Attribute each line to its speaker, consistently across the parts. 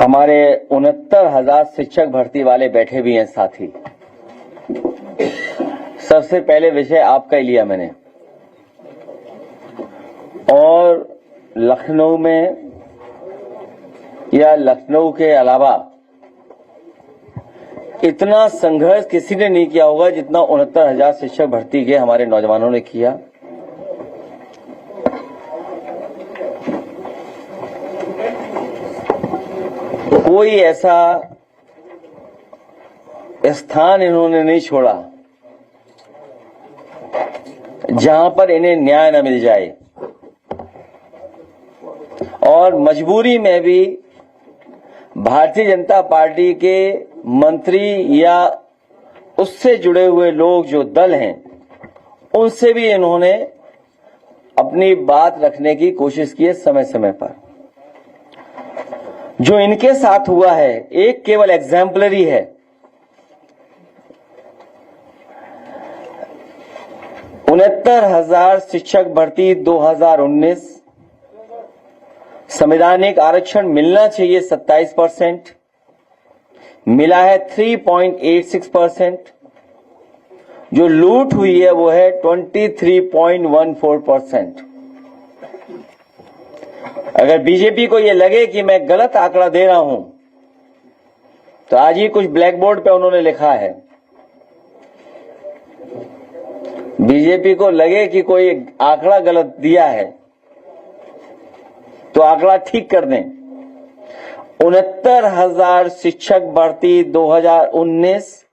Speaker 1: हमारे 69,000 शिक्षक भर्ती वाले बैठे भी हैं साथी। सबसे पहले विषय आपका ही लिया मैंने, और लखनऊ में या लखनऊ के अलावा इतना संघर्ष किसी ने नहीं किया होगा जितना 69,000 शिक्षक भर्ती के हमारे नौजवानों ने किया। कोई ऐसा स्थान इन्होंने नहीं छोड़ा जहां पर इन्हें न्याय न मिल जाए, और मजबूरी में भी भारतीय जनता पार्टी के मंत्री या उससे जुड़े हुए लोग जो दल हैं उनसे भी इन्होंने अपनी बात रखने की कोशिश की है समय समय पर। जो इनके साथ हुआ है एक केवल एग्जाम्पलरी है। 69,000 शिक्षक भर्ती 2019, संवैधानिक आरक्षण मिलना चाहिए 27%, मिला है 3.86%, जो लूट हुई है वो है 23.14%। अगर बीजेपी को ये लगे कि मैं गलत आंकड़ा दे रहा हूं तो आज ही कुछ ब्लैक बोर्ड पे उन्होंने लिखा है। बीजेपी को लगे कि कोई आंकड़ा गलत दिया है तो आंकड़ा ठीक कर दें। 69,000 शिक्षक भर्ती 2019,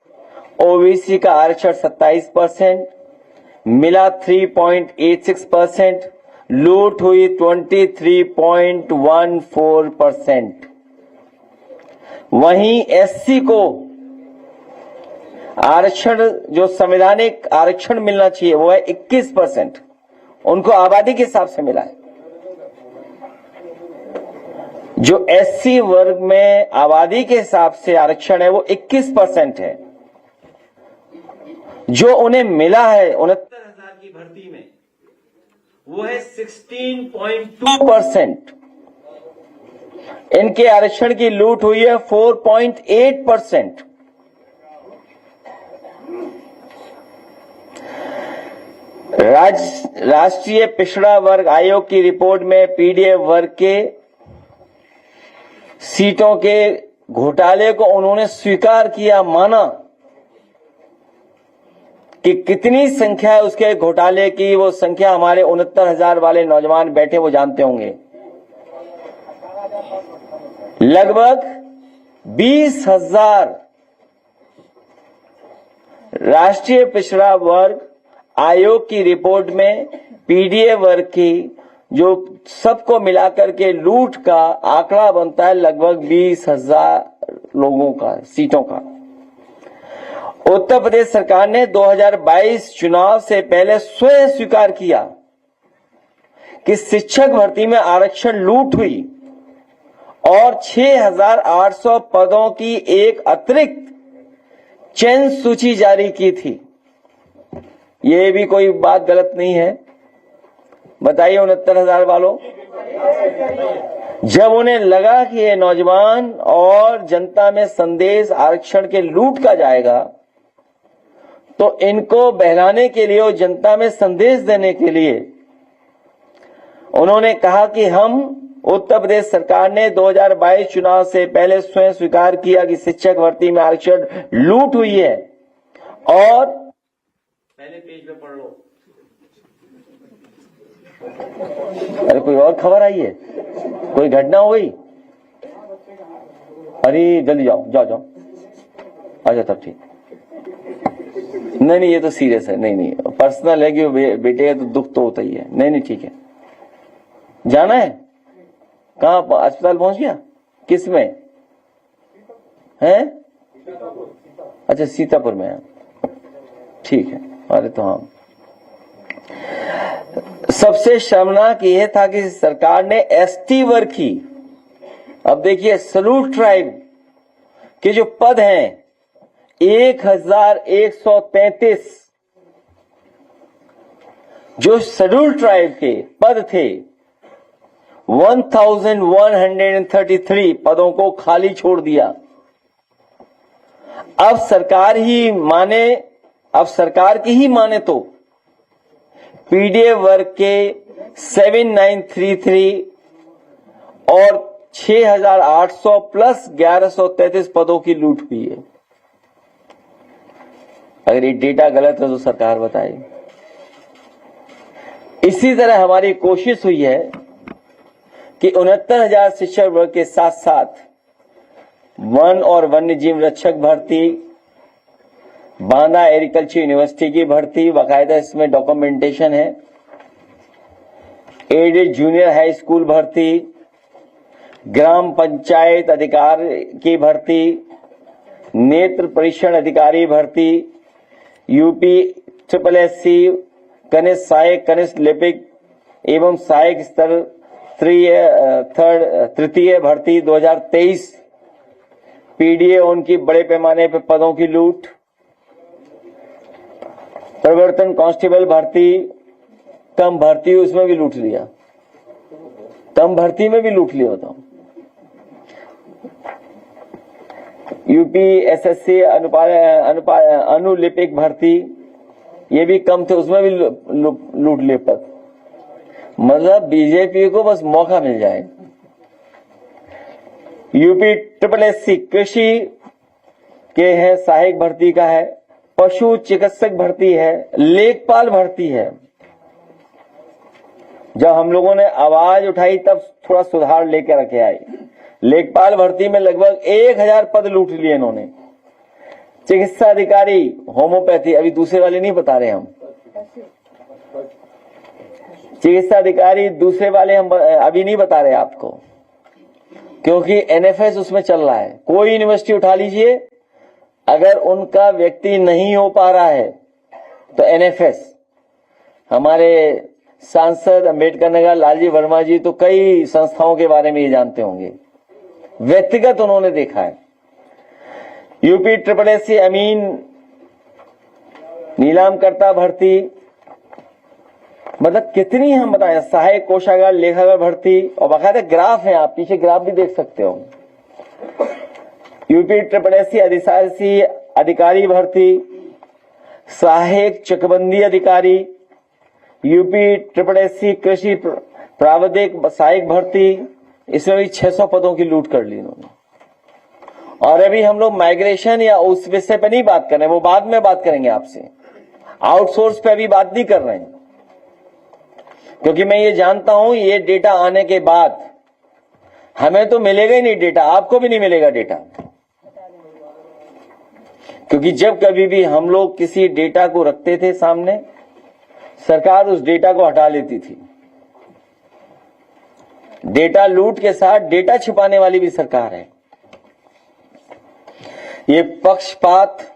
Speaker 1: ओबीसी का आरक्षण 27%, मिला 3.86%, लूट हुई 23.14%। वहीं एससी को आरक्षण, जो संवैधानिक आरक्षण मिलना चाहिए वो है 21%, उनको आबादी के हिसाब से मिला है। जो एससी वर्ग में आबादी के हिसाब से आरक्षण है वो 21% है। जो उन्हें मिला है 69,000 की भर्ती में वो है 16.2%। इनके आरक्षण की लूट हुई है 4.8%। राष्ट्रीय पिछड़ा वर्ग आयोग की रिपोर्ट में पीडीएफ वर्ग के सीटों के घोटाले को उन्होंने स्वीकार किया, माना कि कितनी संख्या है उसके घोटाले की। वो संख्या हमारे 69,000 वाले नौजवान बैठे वो जानते होंगे। लगभग 20,000 राष्ट्रीय पिछड़ा वर्ग आयोग की रिपोर्ट में पीडीए वर्ग की जो सबको मिलाकर के लूट का आंकड़ा बनता है लगभग 20,000 लोगों का, सीटों का। उत्तर प्रदेश सरकार ने 2022 चुनाव से पहले स्वयं स्वीकार किया कि शिक्षक भर्ती में आरक्षण लूट हुई और 6,800 पदों की एक अतिरिक्त चयन सूची जारी की थी। ये भी कोई बात गलत नहीं है, बताइए 69,000 वालों। जब उन्हें लगा कि ये नौजवान और जनता में संदेश आरक्षण के लूट का जाएगा तो इनको बहलाने के लिए और जनता में संदेश देने के लिए उन्होंने कहा कि हम, उत्तर प्रदेश सरकार ने 2022 चुनाव से पहले स्वयं स्वीकार किया कि शिक्षक भर्ती में आरक्षण लूट हुई है। और पहले पेज पे पढ़ लो। अरे कोई और खबर आई है, कोई घटना हो गई? अरे जल्दी जाओ जाओ जाओ, अच्छा तब ठीक। नहीं ये तो सीरियस है, नहीं पर्सनल है कि बेटे का तो दुख तो होता ही है। नहीं ठीक है, जाना है। कहाँ अस्पताल पहुंच गया? किस में है? अच्छा सीतापुर में है, ठीक है। अरे तो हाँ, सबसे शर्मनाक यह था कि सरकार ने एसटी वर्ग की, अब देखिए शेड्यूल्ड ट्राइब के जो पद हैं 1,133 जो शेड्यूल्ड ट्राइब के पद थे 1133 पदों को खाली छोड़ दिया। अब सरकार की ही माने तो पीडीए वर्ग के 7933 और 6800 प्लस 1133 पदों की लूट हुई है। अगर ये डेटा गलत है तो सरकार बताए। इसी तरह हमारी कोशिश हुई है कि 69,000 शिक्षक वर्ग के साथ साथ वन और वन्य जीव रक्षक भर्ती, बांदा एग्रीकल्चर यूनिवर्सिटी की भर्ती, बाकायदा इसमें डॉक्यूमेंटेशन है, एडेड जूनियर हाई स्कूल भर्ती, ग्राम पंचायत अधिकारी की भर्ती, नेत्र परीक्षण अधिकारी भर्ती, यूपी SSSC कनिष्ठ सहायक, कनिष्ठ लिपिक एवं सहायक स्तर तृतीय भर्ती 2023, पीडीए उनकी बड़े पैमाने पर पदों की लूट, प्रवर्तन कांस्टेबल भर्ती, कम भर्ती उसमें भी लूट लिया, कम भर्ती में भी लूट लिया होता। यूपी SSC अनुलिपिक भर्ती, ये भी कम थे, उसमें भी लूट लिए पद। मतलब बीजेपी को बस मौका मिल जाए। यूपी SSSC कृषि के है, सहायक भर्ती का है, पशु चिकित्सक भर्ती है, लेखपाल भर्ती है। जब हम लोगों ने आवाज उठाई तब थोड़ा सुधार लेकर रखे आए। लेखपाल भर्ती में लगभग 1000 पद लूट लिए इन्होंने। चिकित्सा अधिकारी होम्योपैथी, अभी दूसरे वाले नहीं बता रहे हम, चिकित्सा अधिकारी दूसरे वाले हम अभी नहीं बता रहे आपको, क्योंकि NFS उसमें चल रहा है। कोई यूनिवर्सिटी उठा लीजिए, अगर उनका व्यक्ति नहीं हो पा रहा है तो NFS, हमारे सांसद अंबेडकर नगर लालजी वर्मा जी तो कई संस्थाओं के बारे में ये जानते होंगे, व्यक्तिगत उन्होंने देखा है। यूपी SSSC अमीन नीलामकर्ता भर्ती, मतलब कितनी हम बताएं, सहायक कोषागार लेखागार भर्ती, और बाकायदा ग्राफ है, आप पीछे ग्राफ भी देख सकते हो। यूपी SSSC अधिशासी अधिकारी भर्ती, सहायक चकबंदी अधिकारी, यूपी SSSC कृषि प्रावधिक सहायक भर्ती, इसमें भी 600 पदों की लूट कर ली इन्होंने। और अभी हम लोग माइग्रेशन या उस विषय पे नहीं बात कर रहे हैं, वो बाद में बात करेंगे आपसे। आउटसोर्स पे अभी बात नहीं कर रहे हैं, क्योंकि मैं ये जानता हूं ये डेटा आने के बाद हमें तो मिलेगा ही नहीं डेटा, आपको भी नहीं मिलेगा डेटा। क्योंकि जब कभी भी हम लोग किसी डेटा को रखते थे सामने, सरकार उस डेटा को हटा लेती थी। डेटा लूट के साथ डेटा छिपाने वाली भी सरकार है। ये पक्षपात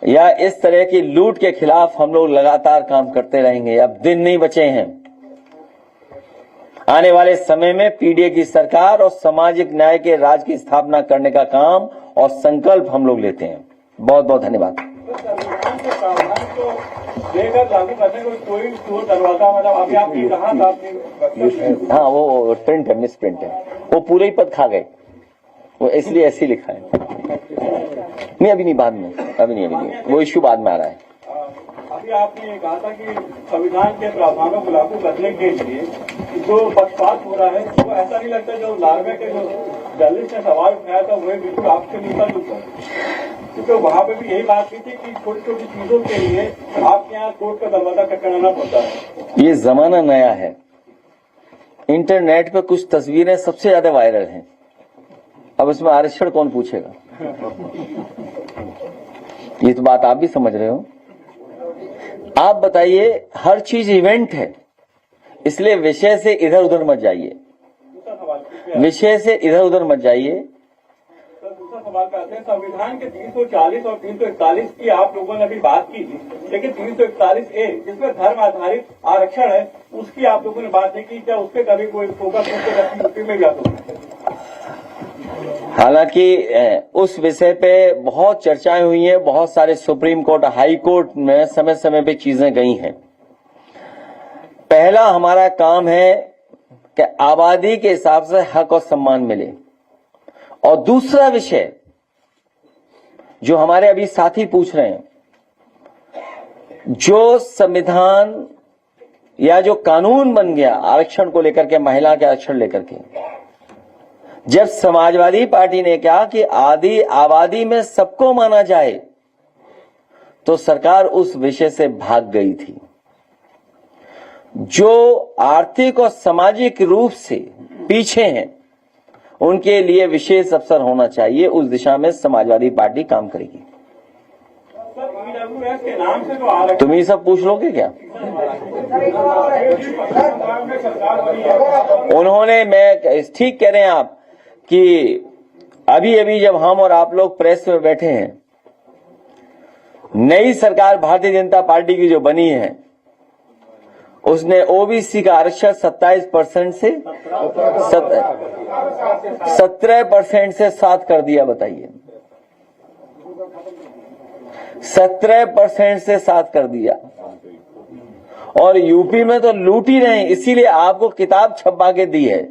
Speaker 1: या इस तरह की लूट के खिलाफ हम लोग लगातार काम करते रहेंगे। अब दिन नहीं बचे हैं। आने वाले समय में पीडीए की सरकार और सामाजिक न्याय के राज की स्थापना करने का काम और संकल्प हम लोग लेते हैं। बहुत बहुत धन्यवाद। हाँ, वो प्रिंट है, मिस प्रिंट है, वो पूरे ही पद खा गए, वो इसलिए ऐसे ही लिखा है। नहीं अभी नहीं, बाद में, अभी नहीं, वो इश्यू बाद में आ रहा है।
Speaker 2: अभी आपने ये कहा था कि संविधान के प्रावधानों को लागू करने के लिए जो पक्षपात हो रहा है, तो ऐसा नहीं लगता जो लार्वे के जो जर्नलिस्ट ने सवाल उठाया था वही बिल्कुल आपसे मिलता जुलता, क्योंकि वहां पे भी यही बात की थी कि छोटी छोटी चीजों के लिए आपके यहाँ कोर्ट का दरवाजा खटखटाना पड़ता है।
Speaker 1: ये जमाना नया है। इंटरनेट पे कुछ तस्वीरें सबसे ज्यादा वायरल हैं। अब इसमें आरक्षण कौन पूछेगा? ये तो बात आप भी समझ रहे हो। आप बताइए, हर चीज इवेंट है, इसलिए विषय से इधर उधर मत जाइए, विषय से इधर उधर मत जाइए।
Speaker 2: दूसरा सवाल करते हैं, संविधान के 340 और 341 की आप लोगों ने अभी बात की थी, लेकिन 341A जिसमें धर्म आधारित आरक्षण है, उसकी आप लोगों ने बात नहीं की। क्या उस पर कभी कोई फोकस यूपी में भी आप?
Speaker 1: हालांकि उस विषय पे बहुत चर्चाएं हुई हैं, बहुत सारे सुप्रीम कोर्ट, हाई कोर्ट में समय समय पे चीजें गई हैं। पहला हमारा काम है कि आबादी के हिसाब से हक और सम्मान मिले, और दूसरा विषय जो हमारे अभी साथी पूछ रहे हैं, जो संविधान या जो कानून बन गया आरक्षण को लेकर के, महिला के आरक्षण लेकर के, जब समाजवादी पार्टी ने कहा कि आदि आबादी में सबको माना जाए, तो सरकार उस विषय से भाग गई थी। जो आर्थिक और सामाजिक रूप से पीछे हैं उनके लिए विशेष अवसर होना चाहिए, उस दिशा में समाजवादी पार्टी काम करेगी।
Speaker 2: ईडब्ल्यूएस के नाम से जो आरक्षण
Speaker 1: तुम ये सब पूछ लोगे क्या? उन्होंने, मैं ठीक कह रहे हैं आप कि अभी अभी जब हम और आप लोग प्रेस में बैठे हैं, नई सरकार भारतीय जनता पार्टी की जो बनी है, उसने ओबीसी का आरक्षण 27% से 17% से 7 कर दिया। बताइए, 17% से 7 कर दिया। और यूपी में तो लूट ही रहे हैं, इसीलिए आपको किताब छपवा के दी है,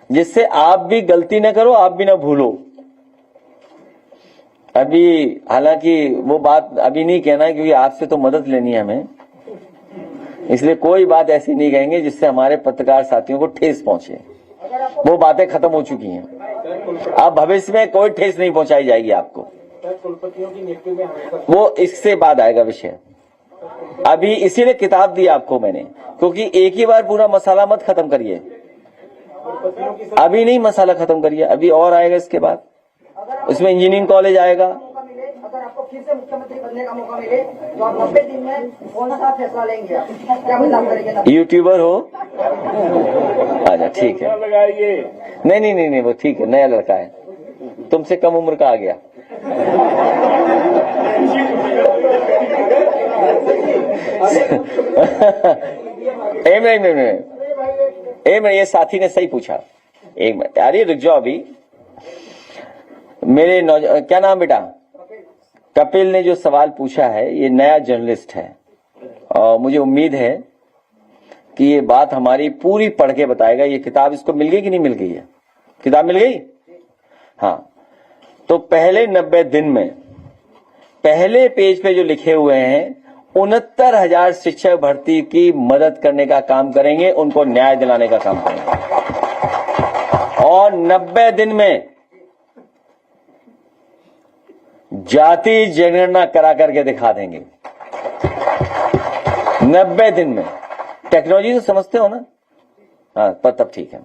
Speaker 1: जिससे आप भी गलती न करो, आप भी न भूलो। अभी हालांकि वो बात अभी नहीं कहना, क्योंकि आपसे तो मदद लेनी है हमें, इसलिए कोई बात ऐसी नहीं कहेंगे जिससे हमारे पत्रकार साथियों को ठेस पहुंचे। वो बातें खत्म हो चुकी हैं। अब भविष्य में कोई ठेस नहीं पहुंचाई जाएगी आपको।
Speaker 3: कुलपतियों की नियुक्ति में
Speaker 1: वो इससे बाद आएगा विषय। अभी इसीलिए किताब दी आपको मैंने, क्योंकि एक ही बार पूरा मसाला मत खत्म करिए। अभी नहीं मसाला खत्म करिए, अभी और आएगा इसके बाद। इसमें इंजीनियरिंग कॉलेज आएगा।
Speaker 4: अगर आपको फिर से मुख्यमंत्री बनने का मौका मिले तो आप 90 दिन में कौन सा फैसला लेंगे? आप क्या बदलाव करेंगे?
Speaker 1: यूट्यूबर हो? अच्छा ठीक है। नहीं नहीं नहीं नहीं, वो ठीक है, नया लड़का है, तुमसे कम उम्र का आ गया। ये साथी ने सही पूछा। एक मिनट, अरे रुक जाओ, अभी मेरे क्या नाम बेटा? कपिल ने जो सवाल पूछा है, ये नया जर्नलिस्ट है, और मुझे उम्मीद है कि ये बात हमारी पूरी पढ़ के बताएगा। ये किताब इसको मिल गई कि नहीं मिल गई है? किताब मिल गई? हाँ। तो पहले 90 दिन में पहले पेज पे जो लिखे हुए हैं, 69,000 शिक्षक भर्ती की मदद करने का काम करेंगे, उनको न्याय दिलाने का काम करेंगे। और 90 दिन में जाति जनगणना करा करके दिखा देंगे। 90 दिन में। टेक्नोलॉजी तो समझते हो ना? हाँ, पर तब ठीक है,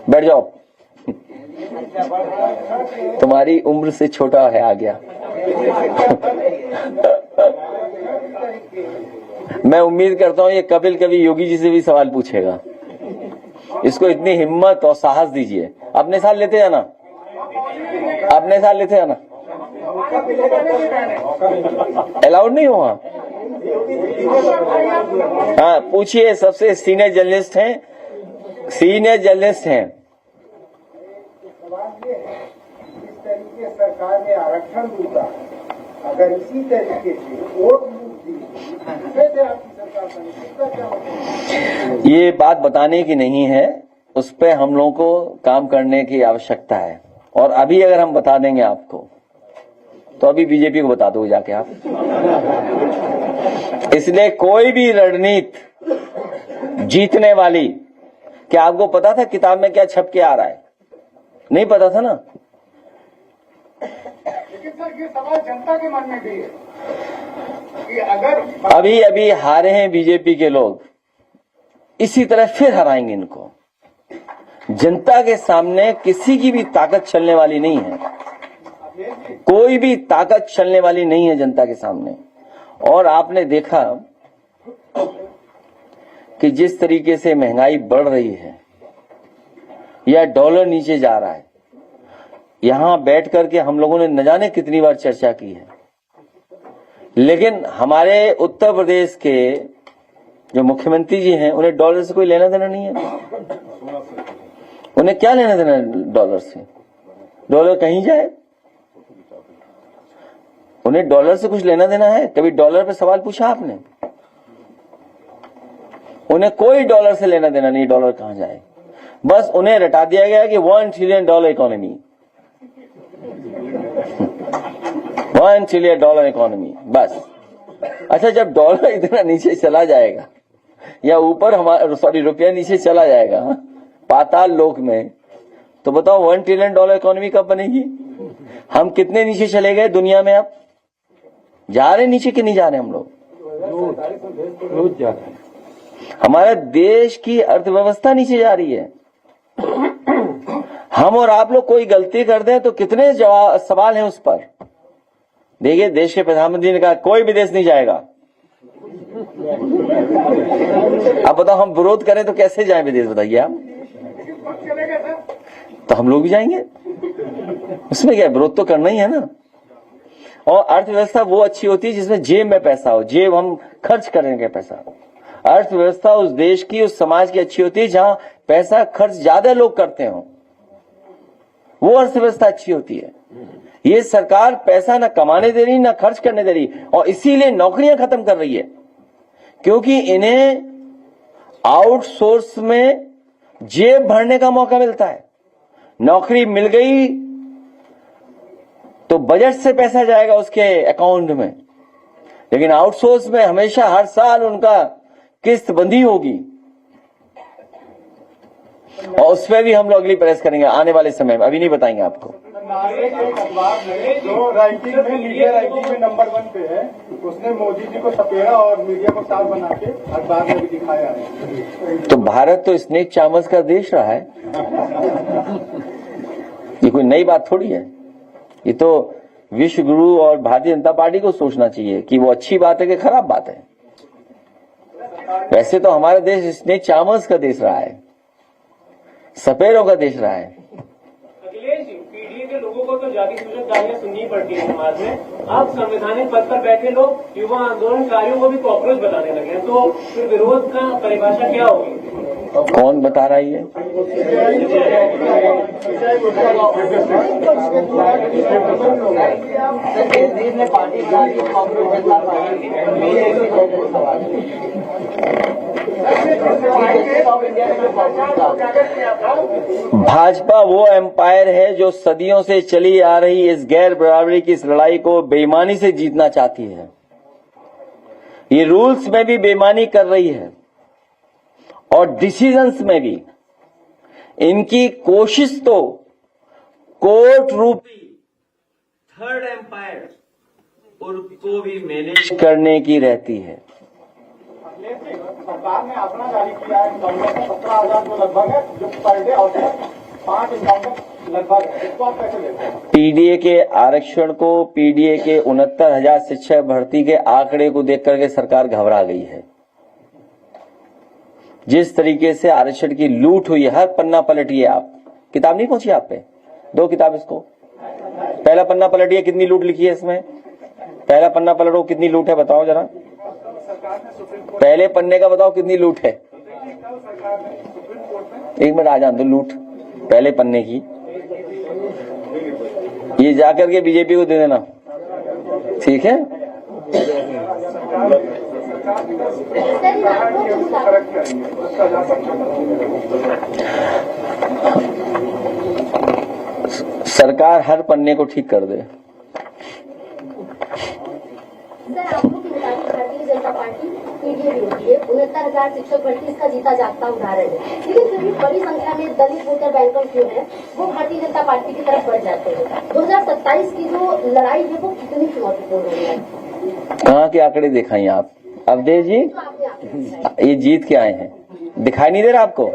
Speaker 1: बैठ जाओ। तुम्हारी उम्र से छोटा है, आ गया। मैं उम्मीद करता हूं ये कपिल कभी योगी जी से भी सवाल पूछेगा। इसको इतनी हिम्मत और साहस दीजिए। अपने साथ लेते जाना, अपने साथ लेते जाना। अलाउड नहीं हुआ? हाँ, पूछिए। सबसे सीनियर जर्नलिस्ट हैं, सीनियर जर्नलिस्ट हैं।
Speaker 3: जिस तरीके सरकार ने आरक्षण दूंगा, अगर इसी तरीके से वोट लूट दी, फिर आपकी सरकार बनेगी, क्या होगा?
Speaker 1: ये बात बताने की नहीं है, उस पर हम लोगों को काम करने की आवश्यकता है। और अभी अगर हम बता देंगे आपको, तो अभी बीजेपी को बता दो जाके आप। इसलिए कोई भी रणनीति जीतने वाली, क्या आपको पता था किताब में क्या छप के आ रहा है? नहीं पता था ना।
Speaker 3: लेकिन सर, ये सवाल जनता के मन में भी है कि अगर
Speaker 1: अभी अभी हारे हैं बीजेपी के लोग, इसी तरह फिर हराएंगे इनको। जनता के सामने किसी की भी ताकत चलने वाली नहीं है, कोई भी ताकत चलने वाली नहीं है जनता के सामने। और आपने देखा कि जिस तरीके से महंगाई बढ़ रही है या डॉलर नीचे जा रहा है, यहां बैठ करके हम लोगों ने न जाने कितनी बार चर्चा की है, लेकिन हमारे उत्तर प्रदेश के जो मुख्यमंत्री जी हैं, उन्हें डॉलर से कोई लेना देना नहीं है। उन्हें क्या लेना देना डॉलर से? डॉलर कहीं जाए, उन्हें डॉलर से कुछ लेना देना है? कभी डॉलर पे सवाल पूछा आपने? उन्हें कोई डॉलर से लेना देना नहीं, डॉलर कहां जाए, बस उन्हें रटा दिया गया कि $1 ट्रिलियन इकोनॉमी, $1 ट्रिलियन इकोनॉमी बस। अच्छा, जब डॉलर इतना नीचे चला जाएगा या ऊपर हमारा रुपया नीचे चला जाएगा पाताल लोक में, तो बताओ $1 ट्रिलियन इकोनॉमी कब बनेगी? हम कितने नीचे चले गए दुनिया में? अब जा रहे नीचे कि नहीं जा रहे हम लोग?
Speaker 2: रोज जा रहे हैं।
Speaker 1: हमारे देश की अर्थव्यवस्था नीचे जा रही है। हम और आप लोग कोई गलती कर दें तो कितने सवाल हैं उस पर। देखिए, देश के प्रधानमंत्री ने कहा कोई भी देश नहीं जाएगा। अब बताओ हम विरोध करें तो कैसे जाए विदेश, बताइए आप। तो हम लोग भी जाएंगे, उसमें क्या, विरोध तो करना ही है ना। और अर्थव्यवस्था वो अच्छी होती है जिसमें जेब में पैसा हो, जेब हम खर्च करेंगे पैसा। अर्थव्यवस्था उस देश की, उस समाज की अच्छी होती है जहां पैसा खर्च ज्यादा लोग करते हो, वो अर्थव्यवस्था अच्छी होती है। ये सरकार पैसा ना कमाने दे रही ना खर्च करने दे रही, और इसीलिए नौकरियां खत्म कर रही है, क्योंकि इन्हें आउटसोर्स में जेब भरने का मौका मिलता है। नौकरी मिल गई तो बजट से पैसा जाएगा उसके अकाउंट में, लेकिन आउटसोर्स में हमेशा हर साल उनका किस्त बंदी होगी, और उस पर भी हम लोग अगली प्रेस करेंगे आने वाले समय में, अभी नहीं बताएंगे आपको।
Speaker 3: नार्वे के एक अखबार में जो रैंकिंग में, मीडिया रैंकिंग में नंबर 1 पे है, उसने मोदी जी को सपेरा और मीडिया को स्टार बना के अखबार में भी दिखाया है।
Speaker 1: तो भारत तो स्नेक चामच का देश रहा है, ये कोई नई बात थोड़ी है। ये तो विश्व गुरु और भारतीय जनता पार्टी को सोचना चाहिए कि वो अच्छी बात है कि खराब बात है। वैसे तो हमारा देश स्नेक चामच का देश रहा है, सपेरों का देश रहा है।
Speaker 5: अखिलेश, पीडीए के लोगों को तो जाति सूचक गालियां सुननी पड़ती है समाज में। अब संवैधानिक पद पर बैठे लोग युवा आंदोलनकारियों को भी कॉकरोच बताने लगे हैं, तो फिर विरोध का परिभाषा क्या होगी?
Speaker 1: कौन बता रहा है ये?
Speaker 4: केजरीवाल ने पार्टी बना दी कांग्रेस जनता पार्टी।
Speaker 1: भाजपा वो एम्पायर है जो सदियों से चली आ रही इस गैर बराबरी की इस लड़ाई को बेईमानी से जीतना चाहती है। ये रूल्स में भी बेईमानी कर रही है और डिसीजंस में भी। इनकी कोशिश तो कोर्ट रूपी थर्ड एम्पायर को भी मैनेज करने की रहती है।
Speaker 3: सरकार ने अपना जारी किया है 17,000 जो लगभग है, जो पर डे औसत 5 इनकाउंटर लगभग है। इसको आप कैसे लेते हैं?
Speaker 1: पीडीए के आरक्षण को, पीडीए के 69,000 शिक्षक भर्ती के आंकड़े को देख करके सरकार घबरा गई है। जिस तरीके से आरक्षण की लूट हुई है, हर पन्ना पलटिए आप। किताब नहीं पहुंची आप पे? 2 किताब इसको। पहला पन्ना पलटिए, कितनी लूट लिखी है इसमें? पहला पन्ना पलटो, कितनी लूट है बताओ जरा। पहले पन्ने का बताओ कितनी लूट है। एक मिनट आ जान दो, लूट पहले पन्ने की। ये जाकर के बीजेपी को दे देना, ठीक है। सरकार हर पन्ने को ठीक कर दे।
Speaker 6: सर, आपको के मुताबिक भारतीय जनता पार्टी पीडीए विरोधी है। 69,000 शिक्षक भर्ती इसका जीता जागता उदाहरण है, लेकिन फिर भी बड़ी संख्या में दलित वोटर बैंकर्स जो है वो भारतीय जनता पार्टी की तरफ बढ़ जाते हैं। 2027 की जो लड़ाई है वो कितनी चुनौतीपूर्ण होगी?
Speaker 1: कहाँ के आंकड़े दिखाइए आप अवधेश जी? ये जीत के आए हैं, दिखाई नहीं दे रहा आपको?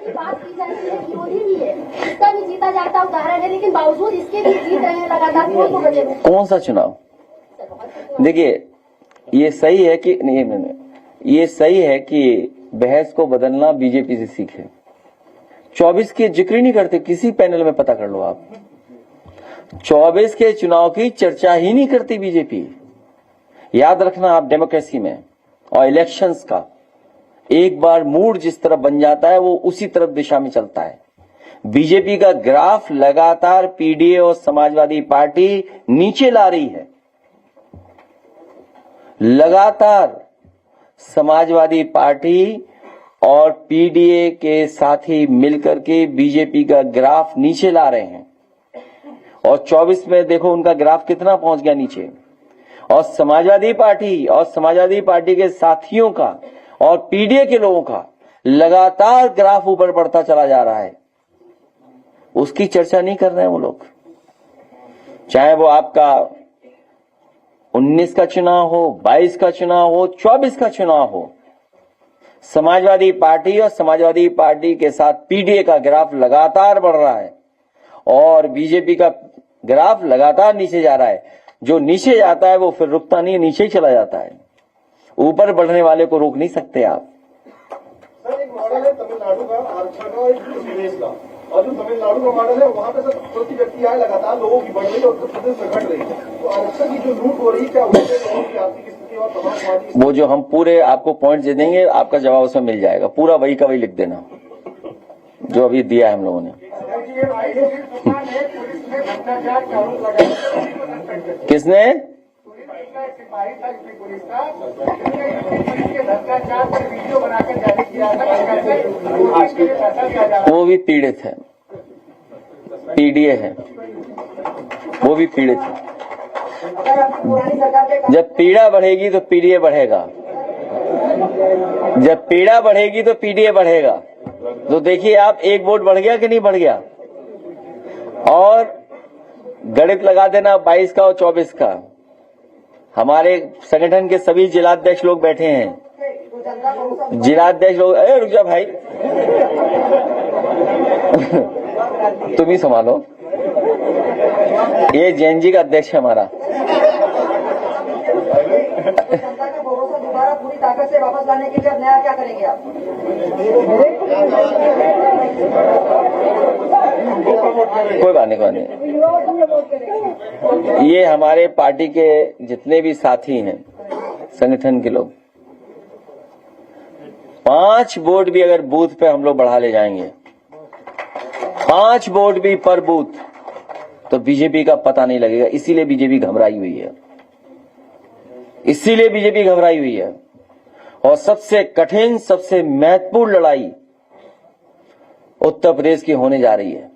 Speaker 6: बात की जाती है विरोधी भी है, इसका भी जीता जागता उदाहरण है, लेकिन बावजूद इसके भी जीत रहे हैं लगातार। कौन को बचे?
Speaker 1: कौन सा चुनाव? देखिए, ये सही है कि नहीं, ये सही है कि बहस को बदलना बीजेपी से सीखे। 24 के जिक्र ही नहीं करते, किसी पैनल में पता कर लो आप। 24 के चुनाव की चर्चा ही नहीं करती बीजेपी। याद रखना आप, डेमोक्रेसी में और इलेक्शंस का एक बार मूड जिस तरफ बन जाता है वो उसी तरफ दिशा में चलता है। बीजेपी का ग्राफ लगातार पीडीए और समाजवादी पार्टी नीचे ला रही है। लगातार समाजवादी पार्टी और पीडीए के साथी मिलकर के बीजेपी का ग्राफ नीचे ला रहे हैं। और 24 में देखो उनका ग्राफ कितना पहुंच गया नीचे। और समाजवादी पार्टी के साथियों का और पीडीए के लोगों का लगातार ग्राफ ऊपर बढ़ता चला जा रहा है। उसकी चर्चा नहीं कर रहे हैं वो लोग। चाहे वो आपका 19 का चुनाव हो, 22 का चुनाव हो, 24 का चुनाव हो, समाजवादी पार्टी और समाजवादी पार्टी के साथ पीडीए का ग्राफ लगातार बढ़ रहा है और बीजेपी का ग्राफ लगातार नीचे जा रहा है। जो नीचे जाता है वो फिर रुकता नहीं, नीचे ही चला जाता है। ऊपर बढ़ने वाले को रोक नहीं सकते आप।
Speaker 3: सर, एक मॉडल है तमिलनाडु का आरक्षण और एक प्रदेश का, और जो तमिलनाडु का मॉडल है वहाँ पे सर प्रति व्यक्ति आय लगातार लोगों की बढ़ रही है और उत्तर प्रदेश में घट रही है। तो आरक्षण की जो लूट हो रही है, क्या उससे लोगों की आर्थिक स्थिति और तमाम समाज
Speaker 1: वो जो हम पूरे आपको पॉइंट दे देंगे, आपका जवाब उसमें मिल जाएगा। पूरा वही का वही लिख देना जो अभी दिया है हम लोगों ने। किसने? वो भी पीड़ित है, पीडीए है, वो भी पीड़ित है।
Speaker 4: अगर आपकी पुरानी सरकार पे
Speaker 1: जब पीड़ा बढ़ेगी तो पीडीए बढ़ेगा, जब पीड़ा बढ़ेगी तो पीडीए बढ़ेगा। तो देखिए आप, एक वोट बढ़ गया कि नहीं बढ़ गया? और गणित लगा देना 22 का और 24 का। हमारे संगठन के सभी जिलाध्यक्ष लोग बैठे हैं,
Speaker 4: तो जनता भरोसा
Speaker 1: जिलाध्यक्ष लोग। अरे रुक जा भाई, तुम ही संभालो। ये जैन का अध्यक्ष है हमारा।
Speaker 4: जनता का भरोसा दोबारा पूरी ताकत से वापस लाने के लिए अब नया क्या करेंगे आप?
Speaker 1: कोई बात नहीं, कोई नहीं। ये हमारे पार्टी के जितने भी साथी हैं, संगठन के लोग, 5 वोट भी अगर बूथ पे हम लोग बढ़ा ले जाएंगे, 5 वोट भी पर बूथ, तो बीजेपी का पता नहीं लगेगा। इसीलिए बीजेपी घबराई हुई है, इसीलिए बीजेपी घबराई हुई है। और सबसे कठिन, सबसे महत्वपूर्ण लड़ाई उत्तर प्रदेश की होने जा रही है।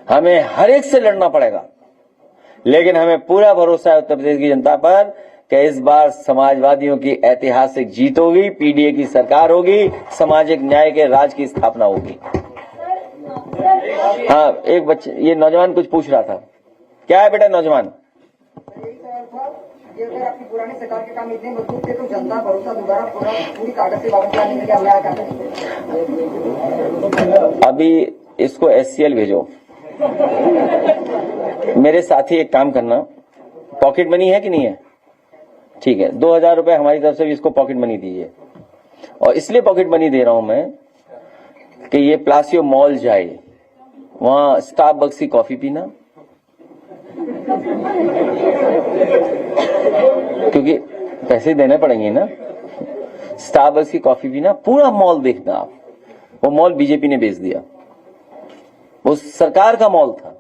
Speaker 1: हमें हर एक से लड़ना पड़ेगा, लेकिन हमें पूरा भरोसा है उत्तर प्रदेश की जनता पर कि इस बार समाजवादियों की ऐतिहासिक जीत होगी, पीडीए की सरकार होगी, सामाजिक न्याय के राज की स्थापना होगी। हाँ, एक बच्चे, ये नौजवान कुछ पूछ रहा था। क्या है बेटा नौजवान?
Speaker 4: यही सवाल था कि अगर आपकी पुरानी सरकार के काम इतने मजबूत थे तो जनता भरोसा दोबारा पूरी ताकत से वापस लाने के लिए अब नया क्या करेंगे?
Speaker 1: अभी इसको SCL भेजो। मेरे साथी एक काम करना, पॉकेट मनी है कि नहीं है? ठीक है, 2000 रुपए हमारी तरफ से भी इसको पॉकेट मनी दीजिए। और इसलिए पॉकेट मनी दे रहा हूं मैं कि ये प्लासियो मॉल जाए, वहां स्टारबक्स की कॉफी पीना, क्योंकि पैसे देने पड़ेंगे ना। स्टारबक्स की कॉफी पीना, पूरा मॉल देखना आप। वो मॉल बीजेपी ने बेच दिया, वो सरकार का मॉल था।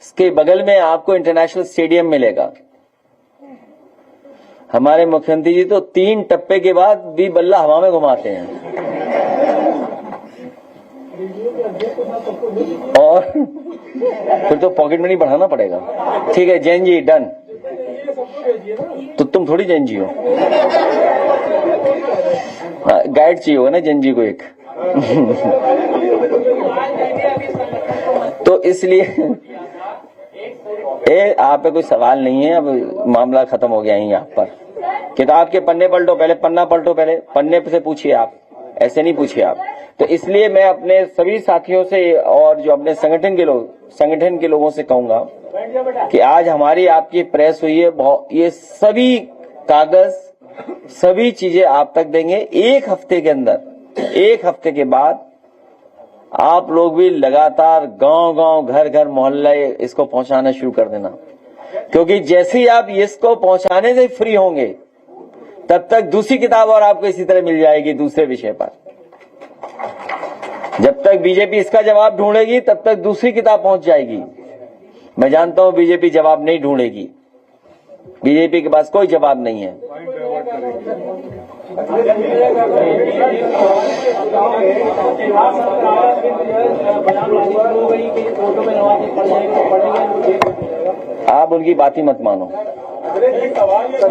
Speaker 1: इसके बगल में आपको इंटरनेशनल स्टेडियम मिलेगा। हमारे मुख्यमंत्री जी तो 3 टप्पे के बाद भी बल्ला हवा में घुमाते हैं। और फिर तो पॉकेट मनी बढ़ाना पड़ेगा। ठीक है जैन जी, डन। तो तुम थोड़ी जैन जी हो, गाइड चाहिए होगा ना जैन जी को एक। तो इसलिए आप पे कोई सवाल नहीं है, अब मामला खत्म हो गया है यहाँ पर। किताब के पन्ने पलटो, पहले पन्ना पलटो, पहले पन्ने से पूछिए आप, ऐसे नहीं पूछिए आप। तो इसलिए मैं अपने सभी साथियों से और जो अपने संगठन के लोगों से कहूंगा कि आज हमारी आपकी प्रेस हुई है, ये सभी कागज, सभी चीजें आप तक देंगे 1 हफ्ते के अंदर। 1 हफ्ते के बाद आप लोग भी लगातार गांव-गांव, घर-घर, मोहल्ले इसको पहुंचाना शुरू कर देना, क्योंकि जैसे ही आप इसको पहुंचाने से फ्री होंगे, तब तक दूसरी किताब और आपको इसी तरह मिल जाएगी दूसरे विषय पर। जब तक बीजेपी इसका जवाब ढूंढेगी, तब तक दूसरी किताब पहुंच जाएगी। मैं जानता हूं बीजेपी जवाब नहीं ढूंढेगी, बीजेपी के पास कोई जवाब नहीं है। आप उनकी बात ही मत मानो।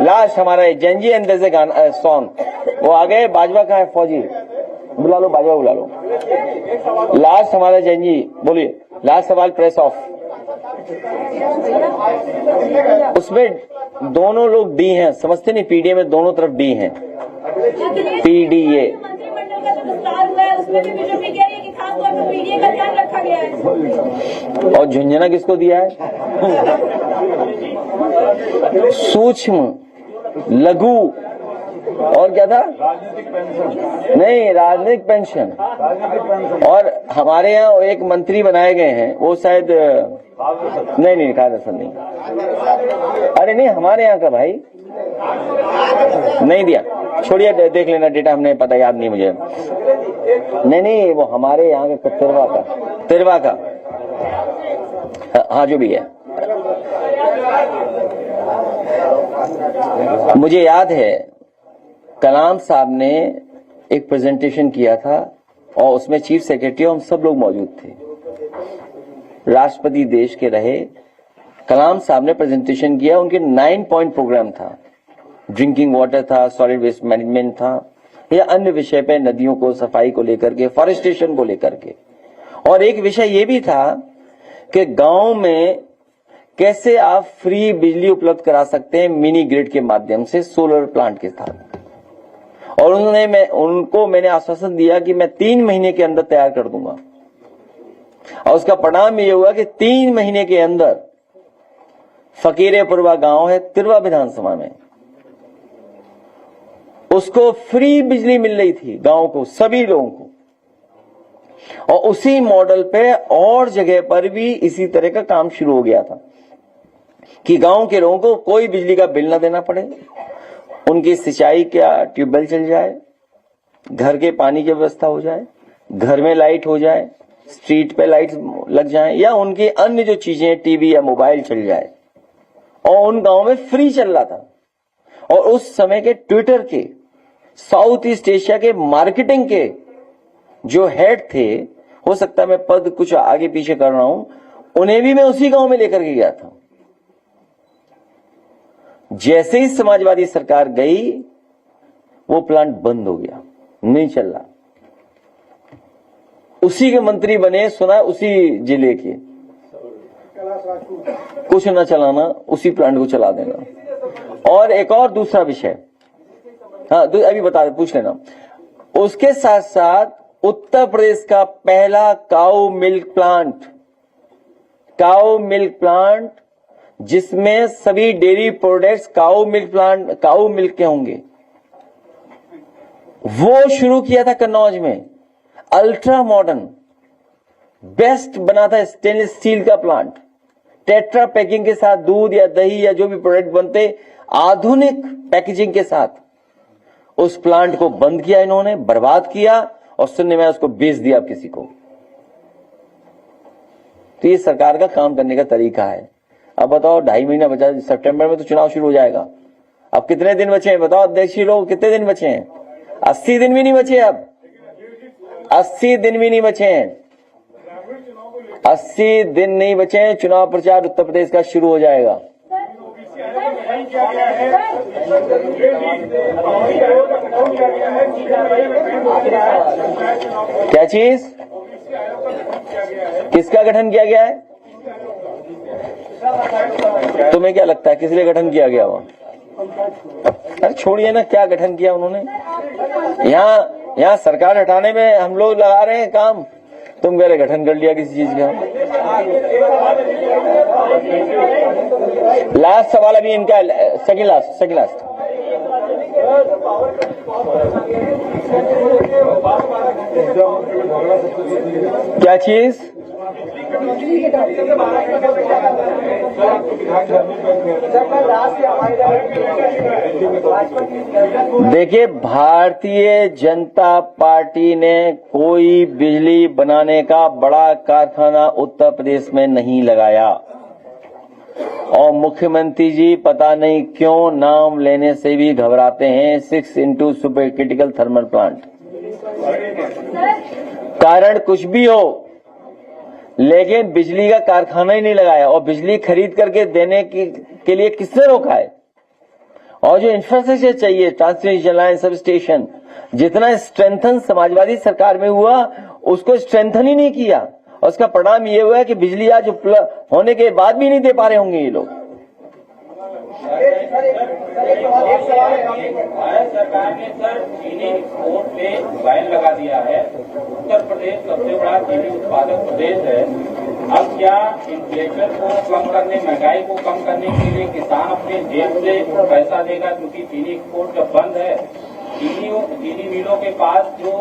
Speaker 1: लास्ट हमारा जंजी अंदर से गाना सॉन्ग वो आ गए। बाजवा कहाँ है? फौजी बुला लो, बाजवा बुला लो। लास्ट हमारा जंजी, बोलिए लास्ट सवाल प्रेस ऑफ। उसमें दोनों लोग डी हैं, समझते नहीं? पीडीए में दोनों तरफ डी हैं। पीडीए
Speaker 7: मंत्रिमंडल का जो विस्तार हुआ है उसमें भी बीजेपी कह रही है कि खास तौर पर पीडीए का ध्यान रखा गया है।
Speaker 1: और झुंझुनू किसको दिया है? सूक्ष्म, लघु और क्या था? नहीं, राजनीतिक पेंशन। और हमारे यहाँ एक मंत्री बनाए गए हैं, वो शायद नहीं खाद असर नहीं। अरे नहीं, हमारे यहाँ का भाई नहीं दिया, छोड़िए, देख लेना डेटा, हमने पता याद नहीं मुझे। नहीं, वो हमारे यहाँ का तिरवा का हाँ जो भी है। मुझे याद है कलाम साहब ने एक प्रेजेंटेशन किया था और उसमें चीफ सेक्रेटरी हम सब लोग मौजूद थे। राष्ट्रपति देश के रहे, कलाम साहब ने प्रेजेंटेशन किया। उनके 9 पॉइंट प्रोग्राम था। ड्रिंकिंग वाटर था, सॉलिड वेस्ट मैनेजमेंट था, या अन्य विषय पे नदियों को सफाई को लेकर के, फॉरेस्टेशन को लेकर के। और एक विषय ये भी था कि गांव में कैसे आप फ्री बिजली उपलब्ध करा सकते हैं मिनी ग्रिड के माध्यम से, सोलर प्लांट के साथ। और उनको मैंने आश्वासन दिया कि मैं 3 महीने के अंदर तैयार कर दूंगा। और उसका परिणाम ये हुआ कि 3 महीने के अंदर फकीरेपुरवा गांव है तिरवा विधानसभा में, उसको फ्री बिजली मिल रही थी गांव को, सभी लोगों को। और उसी मॉडल पे और जगह पर भी इसी तरह का काम शुरू हो गया था कि गांव के लोगों को कोई बिजली का बिल ना देना पड़े, उनकी सिंचाई का ट्यूबवेल चल जाए, घर के पानी की व्यवस्था हो जाए, घर में लाइट हो जाए, स्ट्रीट पे लाइट लग जाए, या उनकी अन्य जो चीजें टीवी या मोबाइल चल जाए। और उन गांव में फ्री चल रहा था। और उस समय के ट्विटर के साउथ ईस्ट एशिया के मार्केटिंग के जो हेड थे, हो सकता है मैं पद कुछ आगे पीछे कर रहा हूं, उन्हें भी मैं उसी गांव में लेकर के गया था। जैसे ही समाजवादी सरकार गई वो प्लांट बंद हो गया, नहीं चल रहा। उसी के मंत्री बने, सुना उसी जिले के, कुछ न चलाना, उसी प्लांट को चला देना। और एक और दूसरा विषय, हाँ अभी बता दे, पूछ लेना। उसके साथ साथ उत्तर प्रदेश का पहला काऊ मिल्क प्लांट जिसमें सभी डेयरी प्रोडक्ट्स काऊ मिल्क के होंगे, वो शुरू किया था कन्नौज में। अल्ट्रा मॉडर्न बेस्ट बना था, स्टेनलेस स्टील का प्लांट, टेट्रा पैकिंग के साथ दूध या दही या जो भी प्रोडक्ट बनते आधुनिक पैकेजिंग के साथ। उस प्लांट को बंद किया इन्होंने, बर्बाद किया, और सुनने में उसको बेच दिया किसी को। तो ये सरकार का काम करने का तरीका है। अब बताओ 2.5 महीना बचा, सितंबर में तो चुनाव शुरू हो जाएगा। अब कितने दिन बचे हैं बताओ अध्यक्ष जी लोग, कितने दिन बचे हैं? 80 दिन भी नहीं बचे। अब 80 दिन भी नहीं बचे हैं, 80 दिन नहीं बचे हैं, चुनाव प्रचार उत्तर प्रदेश का शुरू हो जाएगा। क्या चीज? किसका गठन किया गया है? तुम्हें क्या लगता है किस लिए गठन किया गया वहां? अरे छोड़िए ना, क्या गठन किया उन्होंने? यहाँ सरकार हटाने में हम लोग लगा रहे हैं काम, तुम कह रहे गठन कर लिया किसी चीज का। लास्ट सवाल अभी इनका, सेकंड लास्ट। क्या चीज? देखिए, भारतीय जनता पार्टी ने कोई बिजली बनाने का बड़ा कारखाना उत्तर प्रदेश में नहीं लगाया। और मुख्यमंत्री जी पता नहीं क्यों नाम लेने से भी घबराते हैं। 6 सुपर क्रिटिकल थर्मल प्लांट, कारण कुछ भी हो, लेकिन बिजली का कारखाना ही नहीं लगाया। और बिजली खरीद करके देने के लिए किसने रोका है? और जो इंफ्रास्ट्रक्चर चाहिए, ट्रांसमिशन लाइन, सब स्टेशन, जितना स्ट्रेंथन समाजवादी सरकार में हुआ उसको स्ट्रेंथन ही नहीं किया। और उसका परिणाम ये हुआ है कि बिजली आज होने के बाद भी नहीं दे पा रहे होंगे ये लोग।
Speaker 8: भारत सरकार ने सर चीनी एक्सपोर्ट पे बैन लगा दिया है। उत्तर प्रदेश सबसे बड़ा चीनी उत्पादक प्रदेश है। अब क्या इन्फ्लेशन को कम करने, महंगाई को कम करने के लिए किसान अपने जेब से पैसा देगा? क्योंकि चीनी एक्सपोर्ट जब बंद है, चीनी मिलों के पास जो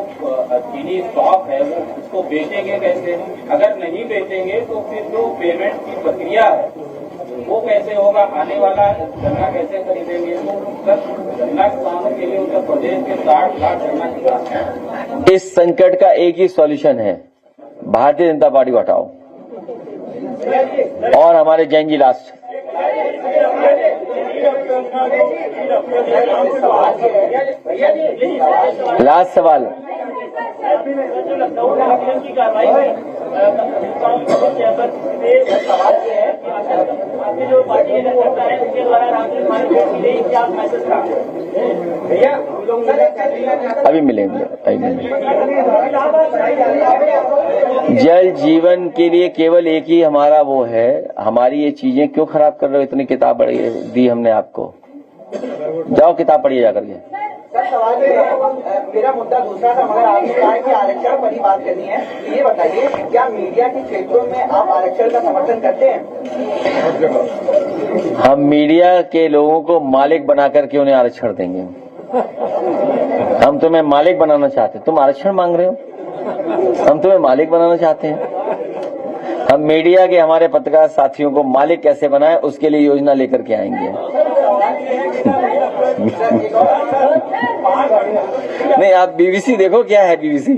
Speaker 8: चीनी स्टॉक है वो उसको बेचेंगे कैसे? अगर नहीं बेचेंगे तो फिर जो पेमेंट की प्रक्रिया है वो कैसे होगा? आने वाला गन्ना कैसे खरीदेंगे? तो गन्ना किसानों के लिए उत्तर प्रदेश के 60 लाख गन्ना किसान हैं।
Speaker 1: इस संकट का एक ही सॉल्यूशन है, भारतीय जनता पार्टी को हटाओ और हमारे जाएंगी लास्ट। लास्ट सवाल,
Speaker 5: की कार्रवाई में जो पार्टी के कार्यकर्ता है उनके द्वारा क्या मैसेज था?
Speaker 1: अभी मिलेंगे। जल जीवन के लिए केवल एक ही हमारा वो है। हमारी ये चीजें क्यों खराब कर रहे हो? इतनी किताब दी हमने आपको, जाओ किताब पढ़िए जाकर के।
Speaker 4: सर सवाल मेरा मुद्दा दूसरा था, मगर आपने कहा कि आरक्षण पर ही बात करनी है। तो ये बताइए, क्या मीडिया के क्षेत्रों में आप आरक्षण का समर्थन करते हैं?
Speaker 1: हम मीडिया के लोगों को मालिक बना करके उन्हें आरक्षण देंगे। हम तुम्हें मालिक बनाना चाहते, तुम आरक्षण मांग रहे हो? हम तुम्हें मालिक बनाना चाहते हैं। हम मीडिया के हमारे पत्रकार साथियों को मालिक कैसे बनाए उसके लिए योजना लेकर के आएंगे। नहीं, आप बीबीसी देखो, क्या है बीबीसी।